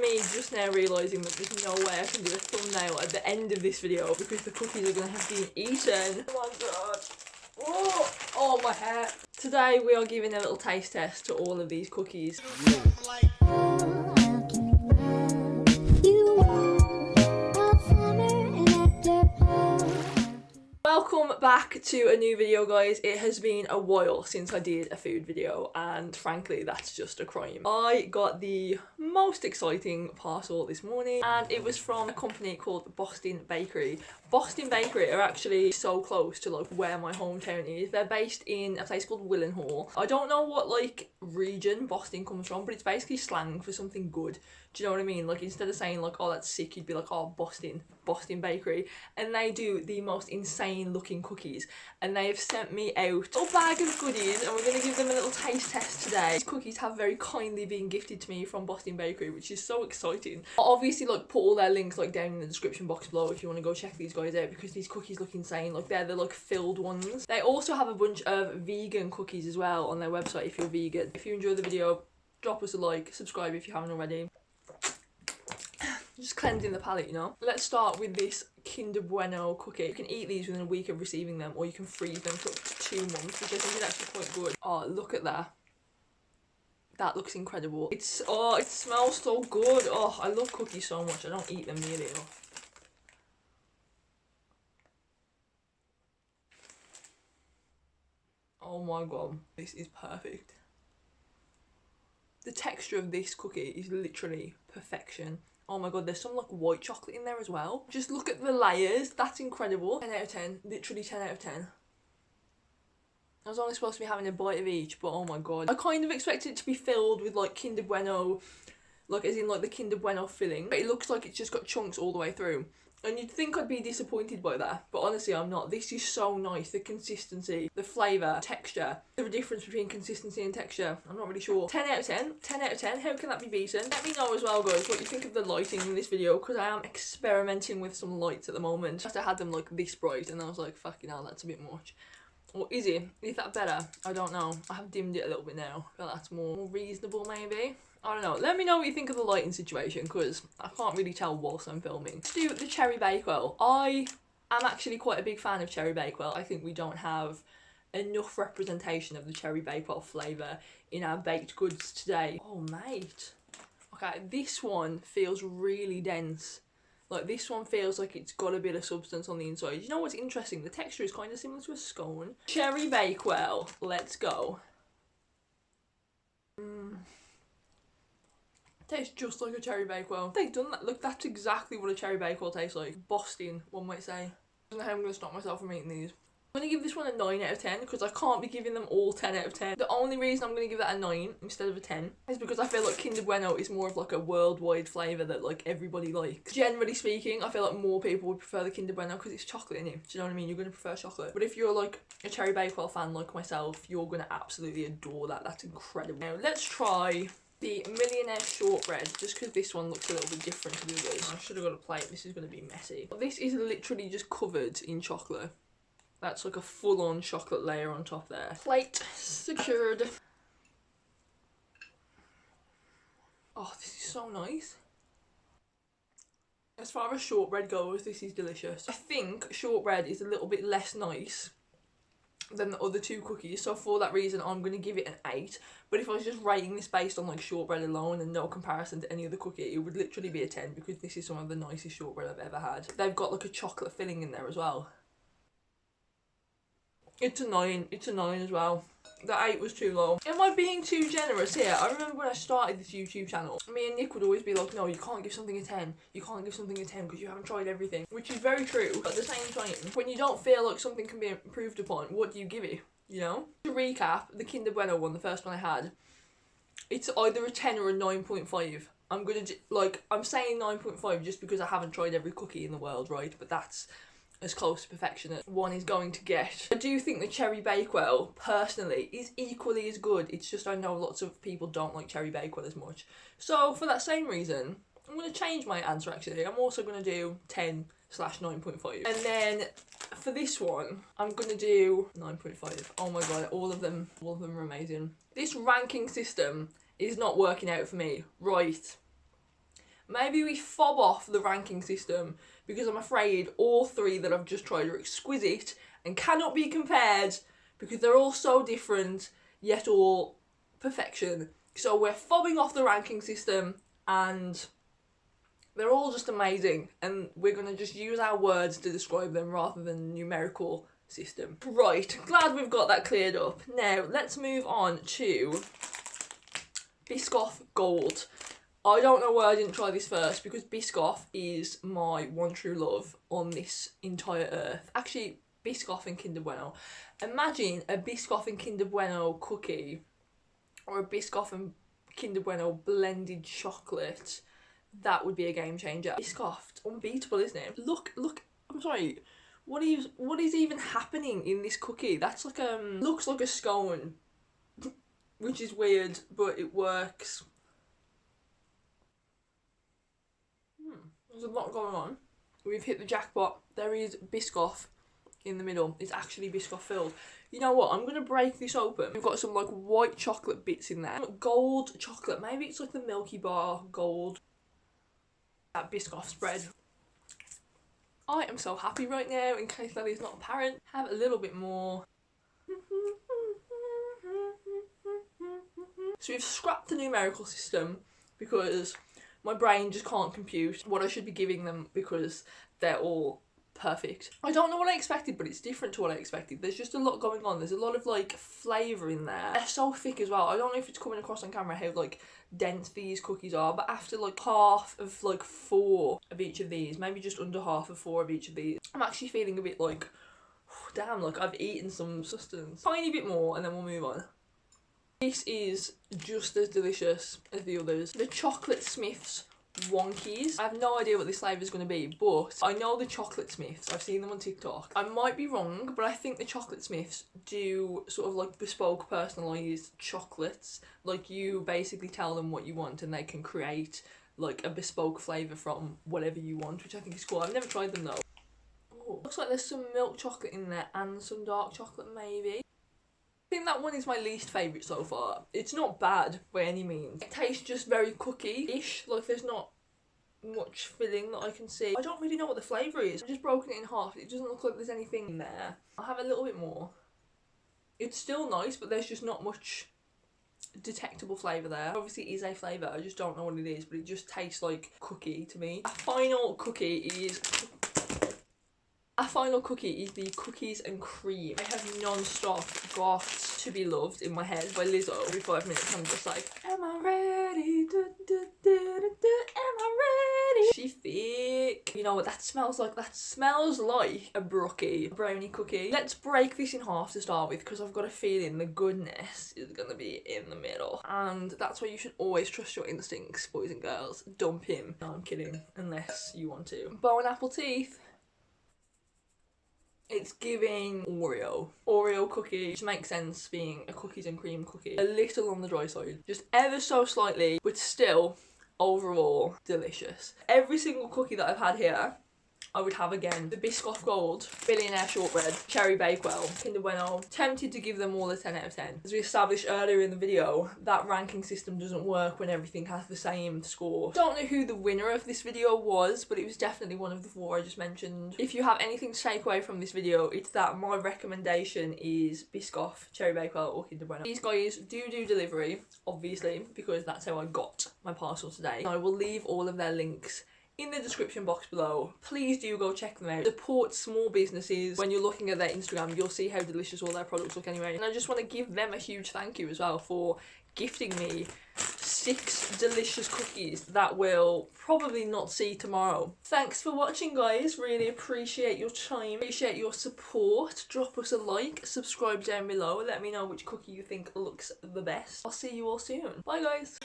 me just now realising that there's no way I can do a thumbnail at the end of this video because the cookies are going to have been eaten. Oh my god. Oh, my hair. Today we are giving a little taste test to all of these cookies. Welcome back to a new video, guys. It has been a while since I did a food video and frankly that's just a crime. I got the most exciting parcel this morning and it was from a company called Bostin Bakery. Bostin Bakery are actually so close to like where my hometown is. They're based in a place called Hall. I don't know what like region Boston comes from, but it's basically slang for something good. Do you know what I mean? Like instead of saying like, oh that's sick, you'd be like, oh Bostin Bakery. And they do the most insane looking cookies and they have sent me out a bag of goodies and we're going to give them a little taste test today. These cookies have very kindly been gifted to me from Bostin Bakery, which is so exciting. I'll obviously like put all their links like down in the description box below if you want to go check these guys out because these cookies look insane. Like they're the like filled ones. They also have a bunch of vegan cookies as well on their website if you're vegan. If you enjoyed the video, drop us a like, subscribe if you haven't already. Just cleansing the palate, you know. Let's start with this Kinder Bueno cookie. You can eat these within a week of receiving them or you can freeze them for up to 2 months, which I think is actually quite good. Oh, look at that. That looks incredible. It smells so good. Oh, I love cookies so much. I don't eat them nearly enough. Oh my god, this is perfect. The texture of this cookie is literally perfection. Oh my god, there's some like white chocolate in there as well. Just look at the layers, that's incredible. 10 out of 10, literally 10 out of 10. I was only supposed to be having a bite of each, but oh my god. I kind of expected it to be filled with like Kinder Bueno, like as in like the Kinder Bueno filling. But it looks like it's just got chunks all the way through. And you'd think I'd be disappointed by that, but honestly I'm not. This is so nice. The consistency, the flavour, texture. The difference between consistency and texture, I'm not really sure. 10 out of 10. 10 out of 10. How can that be beaten? Let me know as well, guys, what you think of the lighting in this video, because I am experimenting with some lights at the moment. Just I had them like this bright and I was like, fucking hell, that's a bit much. Or is it? Is that better? I don't know. I have dimmed it a little bit now. I feel that's more reasonable maybe. I don't know. Let me know what you think of the lighting situation because I can't really tell whilst I'm filming. Let's do the Cherry Bakewell. I am actually quite a big fan of Cherry Bakewell. I think we don't have enough representation of the Cherry Bakewell flavour in our baked goods today. Oh mate. Okay, this one feels really dense. Like this one feels like it's got a bit of substance on the inside. You know what's interesting? The texture is kind of similar to a scone. Cherry Bakewell. Let's go. Tastes just like a Cherry Bakewell. They've done that. Look, that's exactly what a Cherry Bakewell tastes like. Boston, one might say. I don't know how I'm going to stop myself from eating these. I'm going to give this one a 9 out of 10 because I can't be giving them all 10 out of 10. The only reason I'm going to give that a 9 instead of a 10 is because I feel like Kinder Bueno is more of like a worldwide flavour that like everybody likes. Generally speaking, I feel like more people would prefer the Kinder Bueno because it's chocolate in it. Do you know what I mean? You're going to prefer chocolate. But if you're like a Cherry Bakewell fan like myself, you're going to absolutely adore that. That's incredible. Now let's try the Millionaire shortbread, just because this one looks a little bit different to the others. I should have got a plate. This is going to be messy. This is literally just covered in chocolate. That's like a full-on chocolate layer on top there. Plate secured. Oh, this is so nice. As far as shortbread goes, this is delicious. I think shortbread is a little bit less nice than the other two cookies, so for that reason I'm going to give it an 8. But if I was just rating this based on like shortbread alone and no comparison to any other cookie, it would literally be a 10 because this is some of the nicest shortbread I've ever had. They've got like a chocolate filling in there as well. It's a 9. It's a 9 as well. The 8 was too low. Am I being too generous here? I remember when I started this YouTube channel, me and Nick would always be like, no, you can't give something a 10. You can't give something a 10 because you haven't tried everything. Which is very true. But at the same time, when you don't feel like something can be improved upon, what do you give it? You know? To recap, the Kinder Bueno one, the first one I had, it's either a 10 or a 9.5. I'm saying 9.5 just because I haven't tried every cookie in the world, right? But that's as close to perfection as one is going to get. I do think the Cherry Bakewell, personally, is equally as good. It's just I know lots of people don't like Cherry Bakewell as much. So for that same reason, I'm going to change my answer actually. I'm also going to do 10/9.5. And then for this one, I'm going to do 9.5. Oh my god, all of them are amazing. This ranking system is not working out for me. Right. maybe we fob off the ranking system because I'm afraid all three that I've just tried are exquisite and cannot be compared because they're all so different yet all perfection. So we're fobbing off the ranking system and they're all just amazing, and we're going to just use our words to describe them rather than numerical system. Right, glad we've got that cleared up. Now let's move on to Biscoff Gold. I don't know why I didn't try this first because Biscoff is my one true love on this entire earth. Actually, Biscoff and Kinder Bueno. Imagine a Biscoff and Kinder Bueno cookie or a Biscoff and Kinder Bueno blended chocolate. That would be a game changer. Biscoff, unbeatable, isn't it? Look, I'm sorry. What is even happening in this cookie? That's like looks like a scone, which is weird, but it works. There's a lot going on. We've hit the jackpot. There is Biscoff in the middle. It's actually Biscoff filled. You know what? I'm going to break this open. We've got some like white chocolate bits in there. Gold chocolate. Maybe it's like the Milky Bar gold. That Biscoff spread. I am so happy right now, in case that is not apparent. Have a little bit more. So we've scrapped the numerical system because my brain just can't compute what I should be giving them because they're all perfect. I don't know what I expected, but it's different to what I expected. There's just a lot going on. There's a lot of like flavour in there. They're so thick as well. I don't know if it's coming across on camera how like dense these cookies are, but after like half of like 4 of each of these, maybe just under half of 4 of each of these, I'm actually feeling a bit like, damn, like I've eaten some sustenance. Tiny bit more and then we'll move on. This is just as delicious as the others. The Chocolate Smiths Wonkies. I have no idea what this flavour is going to be, but I know the Chocolate Smiths. I've seen them on TikTok. I might be wrong, but I think the Chocolate Smiths do sort of like bespoke personalised chocolates. Like you basically tell them what you want and they can create like a bespoke flavour from whatever you want, which I think is cool. I've never tried them though. Oh, looks like there's some milk chocolate in there and some dark chocolate maybe. I think that one is my least favourite so far. It's not bad by any means. It tastes just very cookie-ish, like there's not much filling that I can see. I don't really know what the flavour is. I've just broken it in half. It doesn't look like there's anything in there. I'll have a little bit more. It's still nice, but there's just not much detectable flavour there. Obviously it is a flavour, I just don't know what it is, but it just tastes like cookie to me. Our final cookie is the cookies and cream. I have non-stop got To Be Loved in my head by Lizzo. Every 5 minutes I'm just like, am I ready? Am I ready? She thick. You know what that smells like? That smells like a brookie, a brownie cookie. Let's break this in half to start with because I've got a feeling the goodness is going to be in the middle. And that's why you should always trust your instincts, boys and girls. Dump him. No, I'm kidding. Unless you want to. Bow and apple teeth. It's giving Oreo cookie, which makes sense being a cookies and cream cookie. A little on the dry side, just ever so slightly, but still overall delicious. Every single cookie that I've had here I would have again. The Biscoff Gold, Millionaire shortbread, Cherry Bakewell, Kinder Bueno. Tempted to give them all a 10 out of 10. As we established earlier in the video, that ranking system doesn't work when everything has the same score. Don't know who the winner of this video was, but it was definitely one of the 4 I just mentioned. If you have anything to take away from this video, it's that my recommendation is Biscoff, Cherry Bakewell or Kinder Bueno. These guys do delivery, obviously, because that's how I got my parcel today. I will leave all of their links in the description box below. Please do go check them out. Support small businesses. When you're looking at their Instagram, you'll see how delicious all their products look anyway. And I just want to give them a huge thank you as well for gifting me 6 delicious cookies that we'll probably not see tomorrow. Thanks for watching, guys. Really appreciate your time. Appreciate your support. Drop us a like. Subscribe down below. Let me know which cookie you think looks the best. I'll see you all soon. Bye, guys.